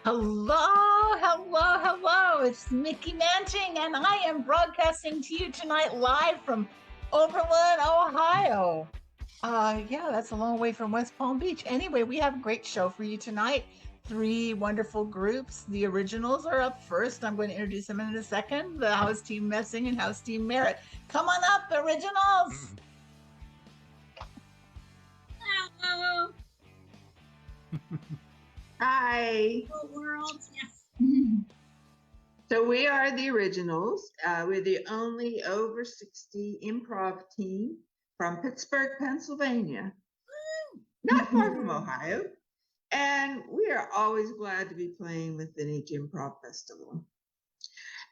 Hello, hello, hello. It's Mickey Manting, and I am broadcasting to you tonight live from Oberlin, Ohio. Yeah, that's a long way from West Palm Beach. Anyway, we have a great show for you tonight. Three wonderful groups. The originals are up first. I'm going to introduce them in a second. The House Team Messing and House Team Merritt. Come on up, originals. Hello, Hi. world. Yes. So we are the originals. We're the only over 60 improv team from Pittsburgh, Pennsylvania, not far from Ohio. And we are always glad to be playing within each improv festival.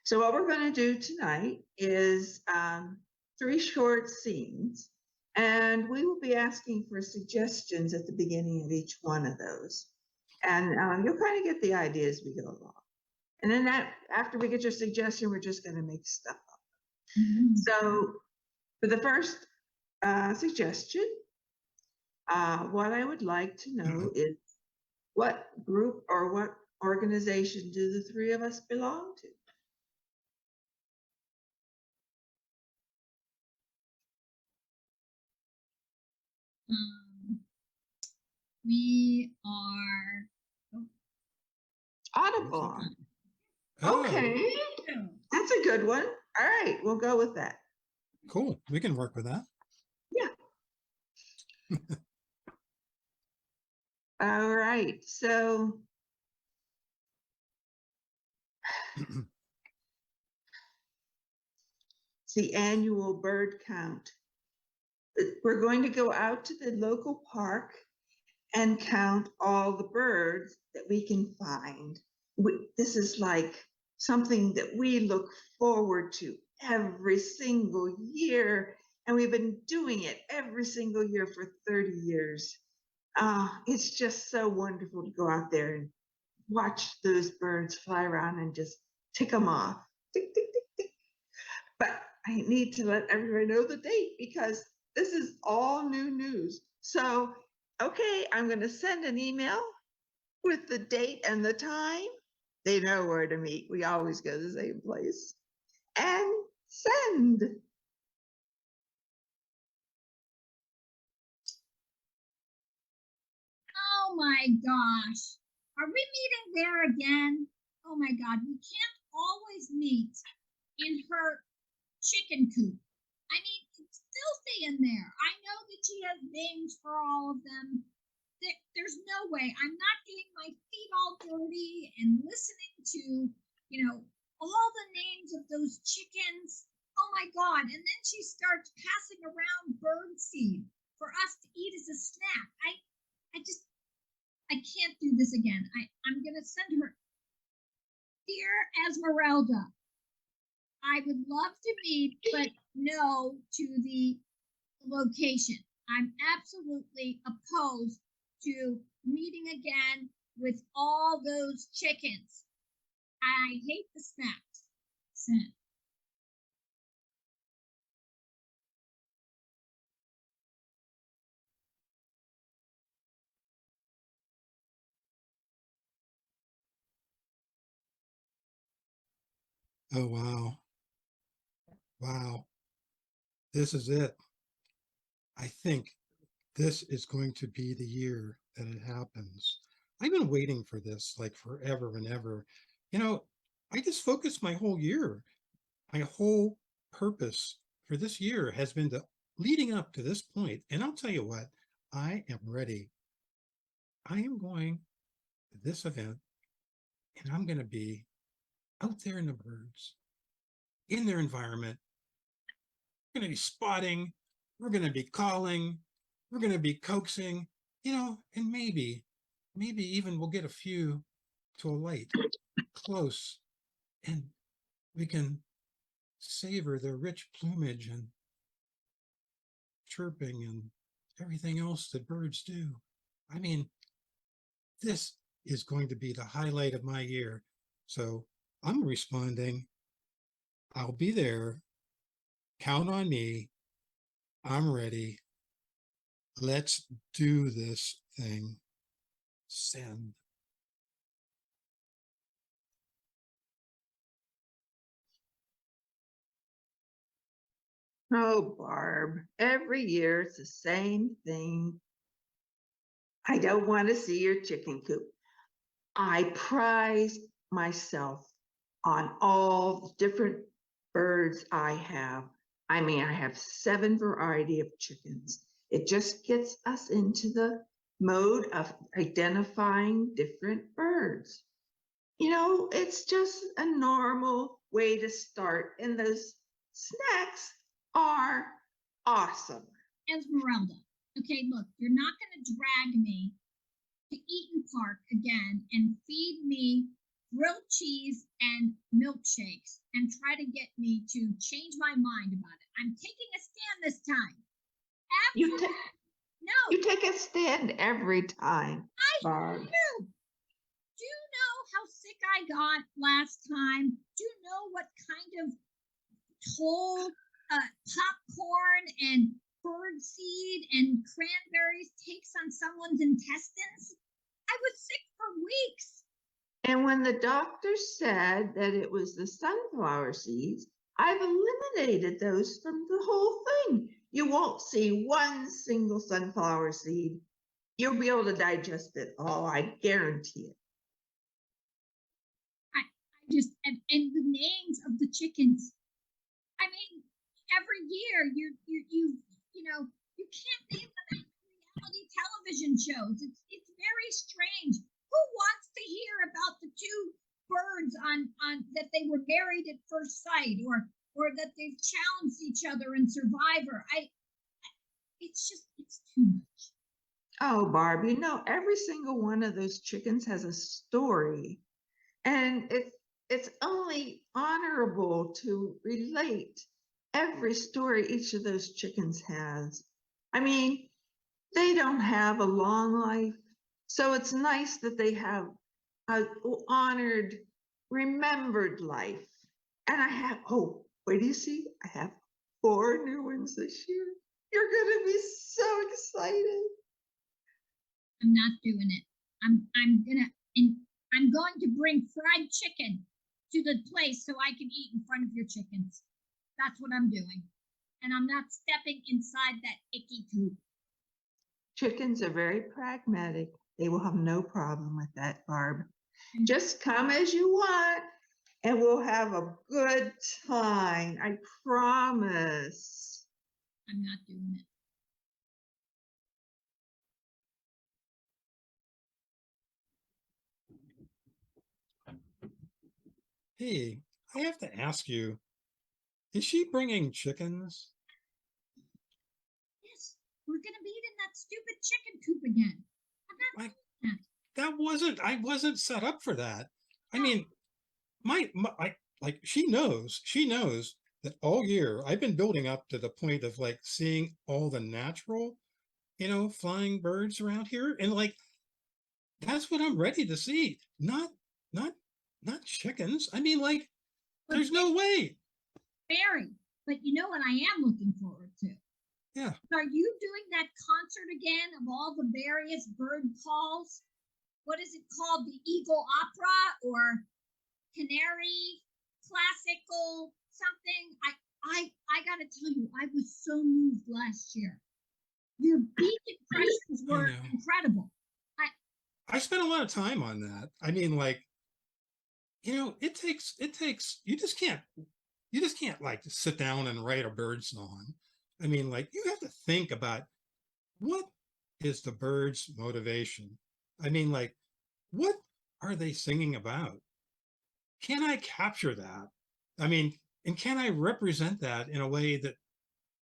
So what we're going to do tonight is three short scenes. And we will be asking for suggestions at the beginning of each one of those. And you'll kind of get the idea as we go along. And then after we get your suggestion, we're just going to make stuff up. So for the first suggestion, what I would like to know is what group or what organization do the three of us belong to? We are. Audubon. Oh, Okay, that's a good one. All right, we'll go with that. cool. We can work with that. Yeah. All right, so it's the annual bird count. We're going to go out to the local park and count all the birds that we can find. This is like something that we look forward to every single year, and we've been doing it every single year for 30 years. It's just so wonderful to go out there and watch those birds fly around and just tick them off. Tick, tick, tick, tick. But I need to let everybody know the date because this is all new news. So, okay, I'm going to send an email with the date and the time. They know where to meet. We always go to the same place. And send. Oh my gosh. Are we meeting there again? Oh my God. We can't always meet in her chicken coop. I mean, it's filthy in there. I know that she has names for all of them. There's no way. I'm not getting my feet all dirty and listening to, all the names of those chickens. Oh my God. And then she starts passing around bird seed for us to eat as a snack. I can't do this again. I'm going to send her. Dear Esmeralda, I would love to meet, but no to the location. I'm absolutely opposed to meeting again with all those chickens. I hate the snacks. Send. Oh, wow. Wow. This is it. I think this is going to be the year that it happens. I've been waiting for this like forever and ever. I just focused my whole year. My whole purpose for this year has been leading up to this point. And I'll tell you what, I am ready. I am going to this event and I'm going to be out there in the birds, in their environment. We're going to be spotting, we're going to be calling, we're going to be coaxing, and maybe even we'll get a few to alight close and we can savor their rich plumage and chirping and everything else that birds do. I mean, this is going to be the highlight of my year. So I'm responding, I'll be there. Count on me. I'm ready. Let's do this thing. Send. Oh, Barb, every year it's the same thing. I don't want to see your chicken coop. I prize myself on all the different birds I have. I mean, I have 7 variety of chickens. It just gets us into the mode of identifying different birds. You know, it's just a normal way to start, and those snacks are awesome. Esmeralda, okay, look, you're not going to drag me to Eaton Park again and feed me grilled cheese and milkshakes and try to get me to change my mind about it. I'm taking a stand this time. You, Absolutely. ta- No, you take a stand every time, I Barb. do. Do you know how sick I got last time? Do you know what kind of toll popcorn and bird seed and cranberries takes on someone's intestines? I was sick for weeks. And when the doctor said that it was the sunflower seeds, I've eliminated those from the whole thing. You won't see one single sunflower seed. You'll be able to digest it all, I guarantee it. I just and the names of the chickens. I mean, every year you know you can't name them after reality television shows. It's very strange. Who wants to hear about the two birds on that they were married at first sight, or that they've challenged each other in Survivor? It's too much. Oh, Barb, you know, every single one of those chickens has a story. And it's only honorable to relate every story each of those chickens has. I mean, they don't have a long life, so it's nice that they have a honored, remembered life. And I have, oh, wait do you see? I have 4 new ones this year. You're gonna be so excited. I'm not doing it. I'm going to bring fried chicken to the place so I can eat in front of your chickens. That's what I'm doing. And I'm not stepping inside that icky coop. Chickens are very pragmatic. They will have no problem with that, Barb. Just come as you want and we'll have a good time. I promise. I'm not doing it. Hey, I have to ask you, is she bringing chickens? Yes, we're gonna be in that stupid chicken coop again. I'm not doing that. I wasn't set up for that. I No. mean, like she knows that all year I've been building up to the point of like seeing all the natural, flying birds around here. And like, that's what I'm ready to see. Not, not chickens. I mean, like, But there's no way. Very. But you know what I am looking forward to? Yeah. Are you doing that concert again of all the various bird calls? What is it called? The Eagle Opera or Canary Classical something? I gotta tell you, I was so moved last year. Your beat impressions were incredible. I spent a lot of time on that. I mean, like, it takes you just can't like sit down and write a bird song. I mean, like, you have to think about what is the bird's motivation. I mean, like, what are they singing about? Can I capture that? I mean, and can I represent that in a way that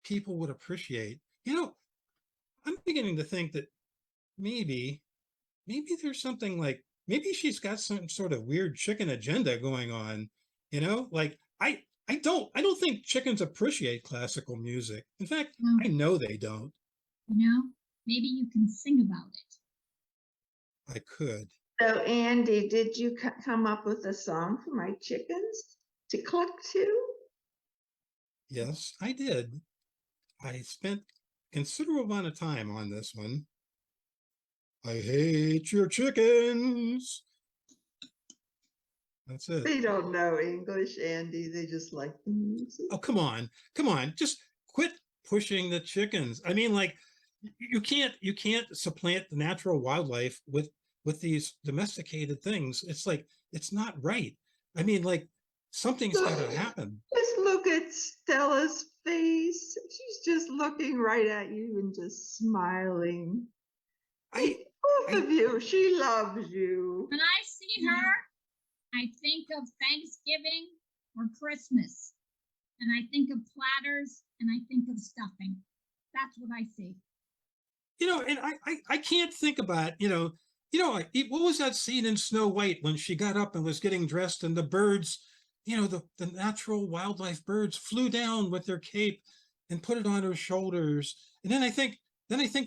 people would appreciate? I'm beginning to think that maybe there's something like, maybe she's got some sort of weird chicken agenda going on. Like, I don't think chickens appreciate classical music. In fact, I know they don't. Maybe you can sing about it. I could. So, Andy, did you come up with a song for my chickens to cluck to? Yes, I did. I spent considerable amount of time on this one. I hate your chickens. That's it. They don't know English, Andy. They just like the music. Oh, come on. Just quit pushing the chickens. I mean, like, you can't supplant the natural wildlife with these domesticated things. It's like, it's not right. I mean, like, something's got to happen. Just look at Stella's face. She's just looking right at you and just smiling. I, Both of you, she loves you. When I see her, I think of Thanksgiving or Christmas. And I think of platters and I think of stuffing. That's what I see. and I can't think about, what was that scene in Snow White when she got up and was getting dressed and the birds, the natural wildlife birds flew down with their cape and put it on her shoulders. And then I think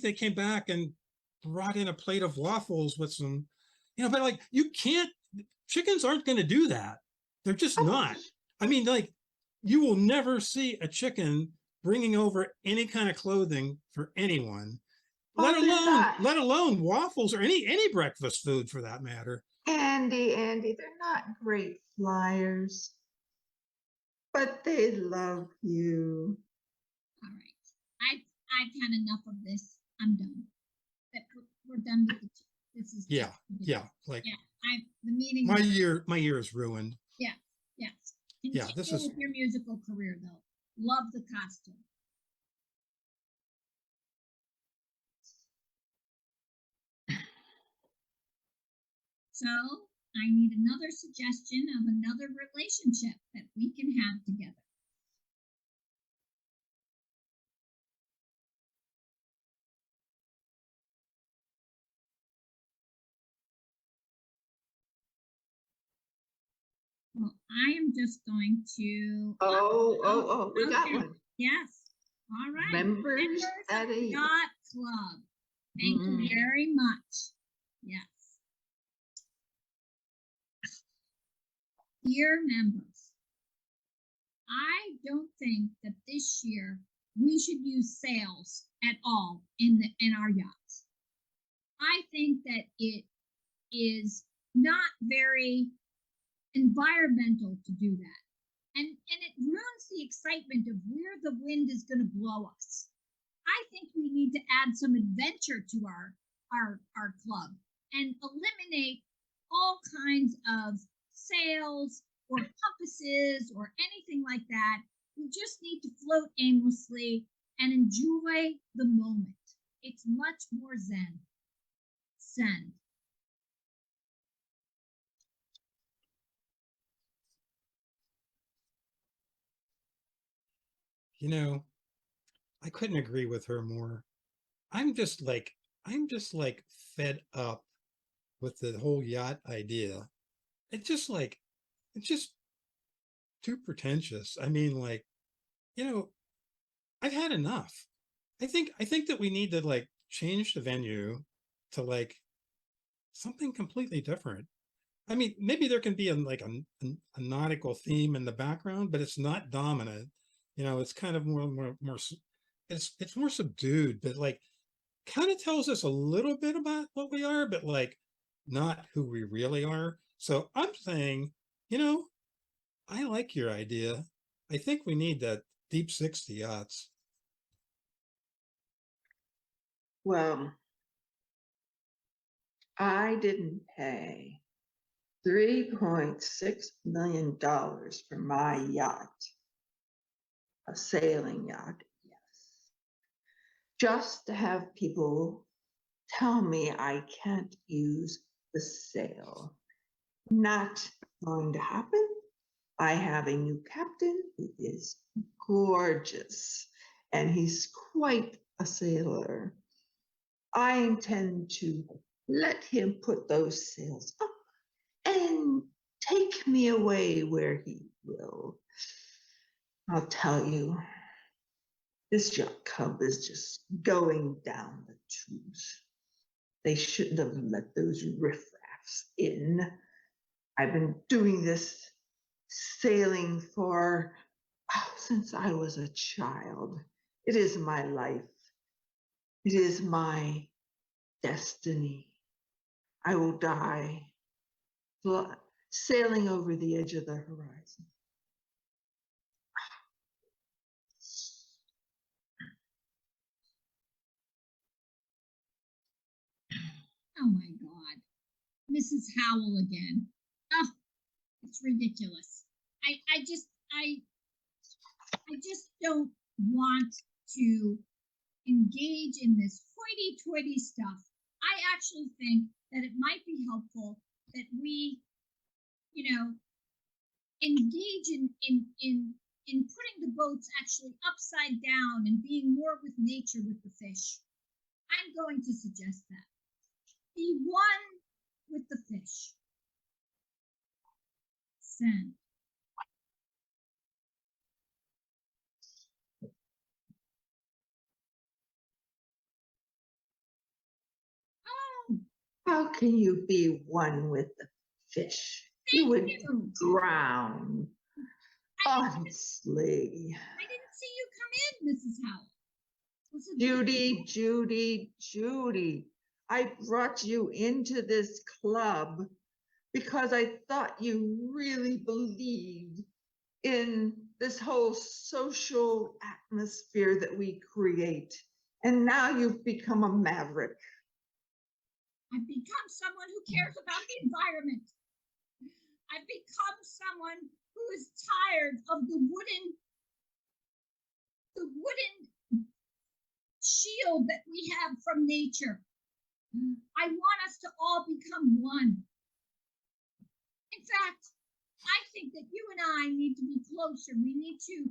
they came back and brought in a plate of waffles with some, but like, chickens aren't going to do that. They're just not. I mean, like, you will never see a chicken bringing over any kind of clothing for anyone, let alone waffles or any breakfast food for that matter. Andy, they're not great flyers, but they love you. All right. I've had enough of this. I'm done. We're done with the this is yeah. Like, the meeting. My year is ruined. Yeah, yes. Yeah, this is with your musical career though. Love the costume. So I need another suggestion of another relationship that we can have together. Well, I am just going to. We got one. Yes. All right. Members at a yacht club. Thank you very much. Yes. Dear members, I don't think that this year we should use sails at all in our yachts. I think that it is not very environmental to do that. And it ruins the excitement of where the wind is going to blow us. I think we need to add some adventure to our club and eliminate all kinds of sails or compasses or anything like that. We just need to float aimlessly and enjoy the moment. It's much more zen. Zen. I couldn't agree with her more. I'm just like fed up with the whole yacht idea. It's just too pretentious. I mean, like, I've had enough. I think that we need to like change the venue to like something completely different. I mean, maybe there can be a nautical theme in the background, but it's not dominant. It's kind of more it's more subdued, but like kind of tells us a little bit about what we are, but like not who we really are. So I'm saying, I like your idea. I think we need that deep 60 yachts. Well, I didn't pay $3.6 million for my yacht, a sailing yacht, yes, just to have people tell me I can't use the sail. Not going to happen. I have a new captain who is gorgeous, and he's quite a sailor. I intend to let him put those sails up and take me away where he will. I'll tell you, this yacht club is just going down the tubes. They shouldn't have let those riffraffs in. I've been doing this sailing since I was a child. It is my life. It is my destiny. I will die sailing over the edge of the horizon. Oh my God. Mrs. Howell again. Oh, it's ridiculous. I just don't want to engage in this hoity-toity stuff. I actually think that it might be helpful that we, engage in putting the boats actually upside down and being more with nature with the fish. I'm going to suggest that. Be one with the fish. Send. Oh, How can you be one with the fish? You thank would you. drown. I Honestly. didn't see you come in, Mrs. Howell. Was it Judy, I brought you into this club because I thought you really believed in this whole social atmosphere that we create. And now you've become a maverick. I've become someone who cares about the environment. I've become someone who is tired of the wooden shield that we have from nature. I want us to all become one. In fact, I think that you and I need to be closer. We need to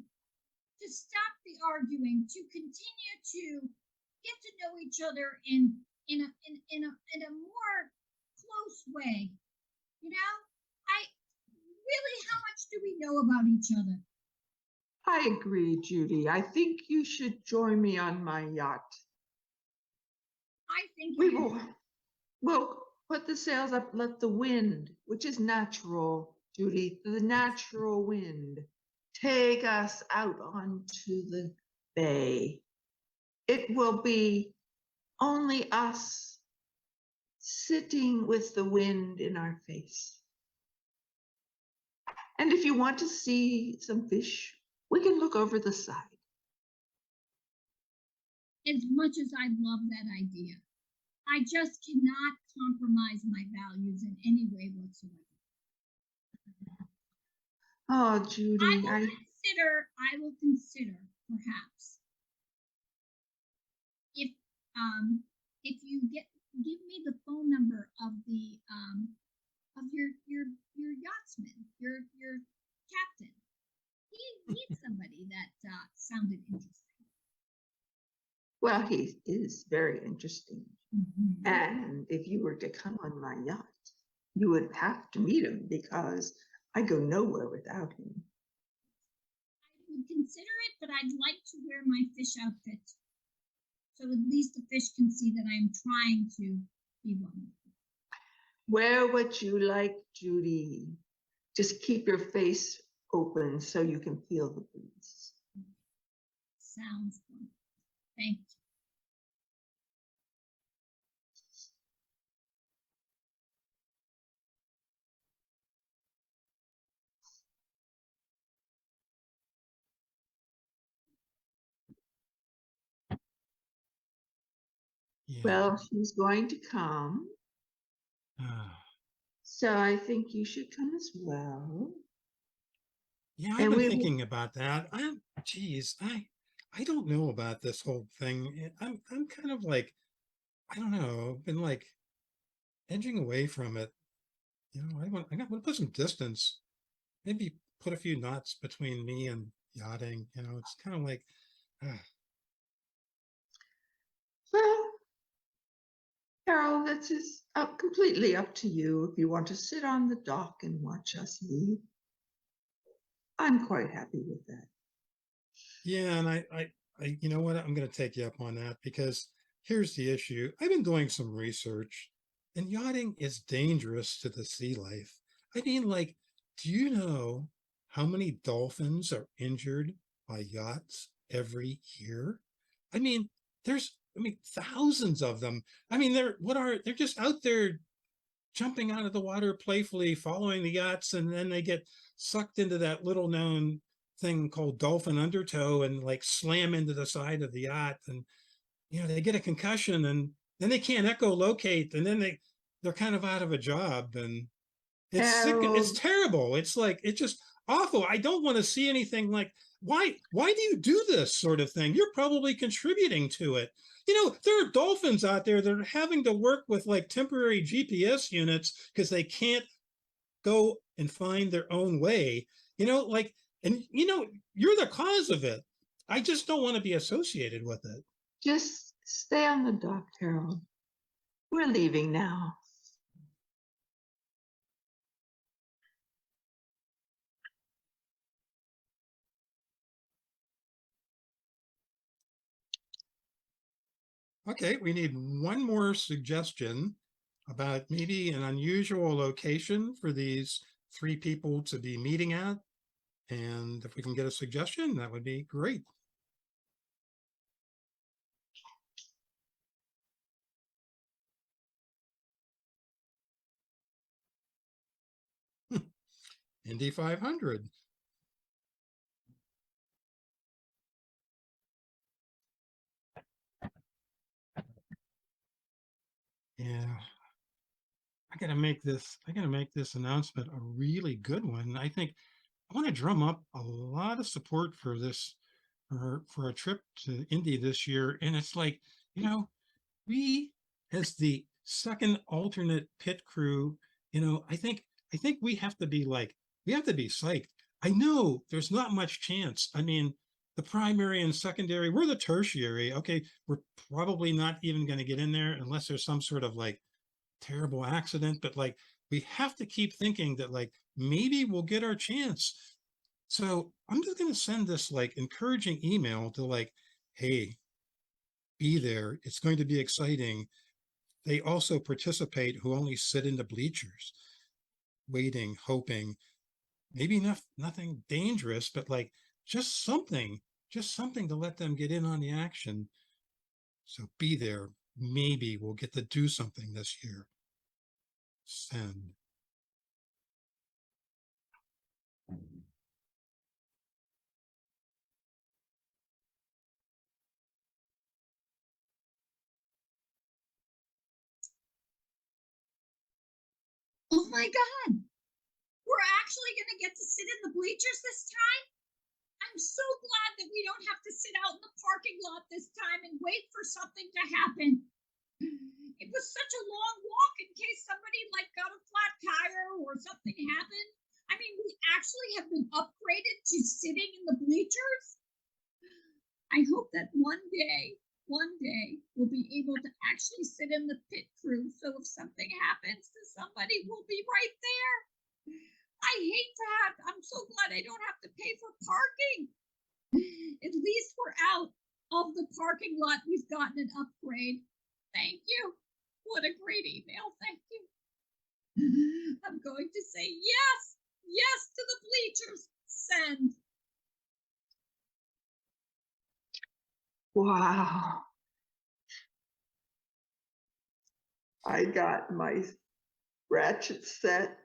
stop the arguing, to continue to get to know each other in a more close way. How much do we know about each other? I agree, Judy. I think you should join me on my yacht. I think We'll put the sails up, let the wind, which is natural, Judy, the natural wind, take us out onto the bay. It will be only us sitting with the wind in our face. And if you want to see some fish, we can look over the side. as much as I love that idea, I just cannot compromise my values in any way whatsoever. Oh, Judy, I will consider perhaps if you give me the phone number of the of your yachtsman, your captain. He needs somebody that sounded interesting. well, he is very interesting. Mm-hmm. And if you were to come on my yacht, you would have to meet him because I go nowhere without him. I would consider it, but I'd like to wear my fish outfit. So at least the fish can see that I'm trying to be one. Wear what you like, Judy. Just keep your face open so you can feel the breeze. Sounds fun. Thank you. Yeah. Well, she's going to come. So I think you should come as well. Yeah, I've And been we thinking about that. I don't know about this whole thing. I'm kind of like, I don't know, been like edging away from it. I want to put some distance, maybe put a few knots between me and yachting. It's kind of like, well, Carol, that's just completely up to you. If you want to sit on the dock and watch us leave, I'm quite happy with that. yeah. And you know what? I'm going to take you up on that because here's the issue. I've been doing some research and yachting is dangerous to the sea life. I mean, like, do you know how many dolphins are injured by yachts every year? I mean, thousands of them. I mean, they're just out there jumping out of the water playfully, following the yachts, and then they get sucked into that little known thing called dolphin undertow and like slam into the side of the yacht. And, they get a concussion and then they can't echolocate, and then they're kind of out of a job, and it's sick. It's Harold, terrible. It's like it's just awful. I don't want to see anything like why do you do this sort of thing? You're probably contributing to it. There are dolphins out there that are having to work with like temporary GPS units because they can't go and find their own way. Like, and you're the cause of it. I just don't want to be associated with it. just stay on the dock, Harold. We're leaving now. Okay, we need one more suggestion about maybe an unusual location for these three people to be meeting at. And if we can get a suggestion, that would be great. Indy 500. Yeah, I gotta make this announcement a really good one. I think I want to drum up a lot of support for this for a trip to Indy this year. And it's like, you know, we as the second alternate pit crew, I think we have to be psyched. I know there's not much chance. I mean, the primary and secondary, we're the tertiary. Okay, we're probably not even going to get in there unless there's some sort of like terrible accident, but like we have to keep thinking that like maybe we'll get our chance. So I'm just going to send this like encouraging email to like, hey, be there. It's going to be exciting. They also participate who only sit in the bleachers, waiting, hoping, maybe nothing dangerous, but like just something to let them get in on the action. So be there. Maybe we'll get to do something this year. Send. Oh my God. We're actually going to get to sit in the bleachers this time? I'm so glad that we don't have to sit out in the parking lot this time and wait for something to happen. It was such a long walk in case somebody like got a flat tire or something happened. I mean, we actually have been upgraded to sitting in the bleachers. I hope that one day we'll be able to actually sit in the pit crew. So if something happens to somebody, we'll be right there. I hate to I'm so glad I don't have to pay for parking. At least we're out of the parking lot. We've gotten an upgrade. Thank you. What a great email. Thank you. I'm going to say yes to the bleachers. Send. Wow. I got my ratchet set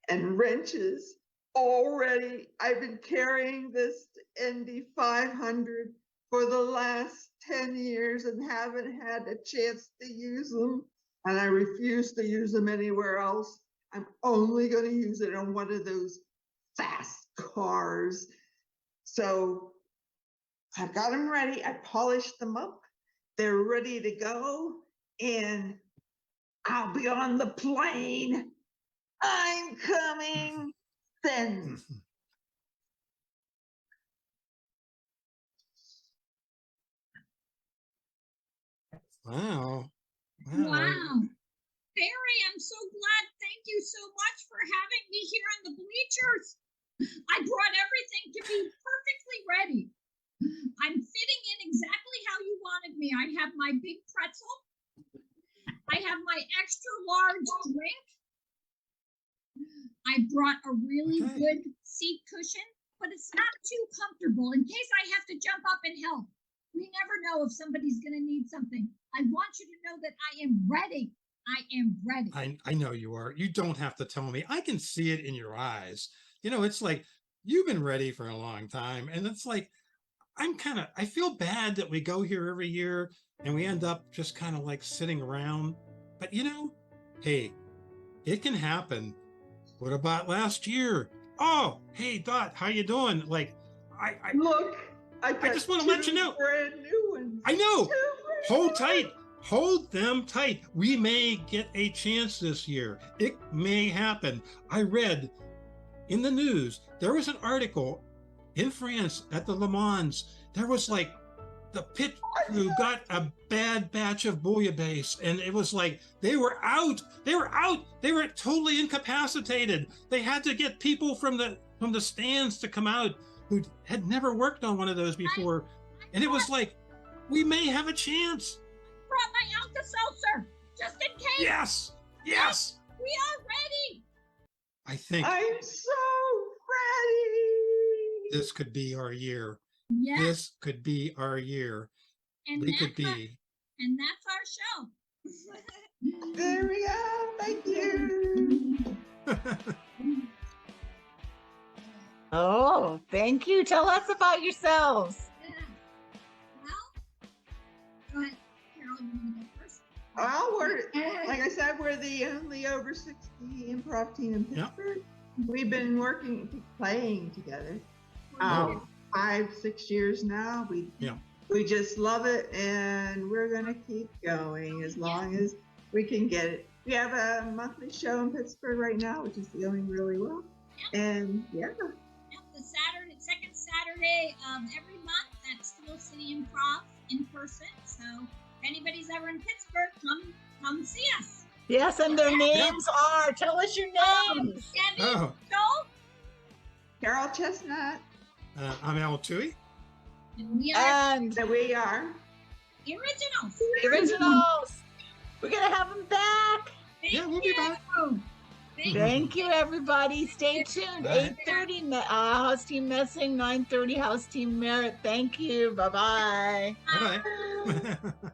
and wrenches already. I've been carrying this Indy 500 for the last 10 years and haven't had a chance to use them. And I refuse to use them anywhere else. I'm only going to use it on one of those fast cars. So I've got them ready. I polished them up. They're ready to go. And I'll be on the plane. I'm coming. Then. Wow. Wow. Barry, I'm so glad. Thank you so much for having me here on the bleachers. I brought everything to be perfectly ready. I'm fitting in exactly how you wanted me. I have my big pretzel. I have my extra large drink. I brought a really good seat cushion, but it's not too comfortable in case I have to jump up and help. We never know if somebody's going to need something. I want you to know that I am ready. I am ready. I know you are. You don't have to tell me. I can see it in your eyes. It's like you've been ready for a long time. And it's like, I feel bad that we go here every year and we end up just kind of like sitting around. But hey, it can happen. What about last year? Oh, hey Dot, how you doing? Like, Look, I just want to let you know. Brand new ones. I know. Two brand Hold new tight. ones. Hold them tight. We may get a chance this year. It may happen. I read in the news, there was an article in France at the Le Mans. There was like the pit crew got a bad batch of bouillabaisse, and it was like they were out. They were totally incapacitated. They had to get people from the stands to come out who had never worked on one of those before. And it was like, we may have a chance. Brought my Alka-Seltzer just in case. Yes. Yes. We are ready. I think I'm so ready. this could be our year. Yes. This could be our year. And We could be. And that's our show. There we go. Thank you. Oh, thank you. Tell us about yourselves. Yeah. Well, go ahead, Carol. You want to go first? Well, like I said, we're the only over 60 improv team in Yep. Pittsburgh. We've been playing together. Oh. 5-6 years now. We just love it, and we're gonna keep going as long as we can get it. We have a monthly show in Pittsburgh right now, which is going really well. And Yep, the second Saturday of every month at Steel City Improv in person. So if anybody's ever in Pittsburgh, come see us. Yes, and their names are. Tell us your names. Debbie, Oh, Joel, Carol Chestnut, I'm Al Tui. and we are And that we are. the originals. the originals. We're gonna have them back. Yeah, we'll be back. Thank Thank you, everybody. Stay tuned. Bye. 8:30 House Team Messing, 9:30 House Team Merit. Thank you. Bye-bye. Bye bye.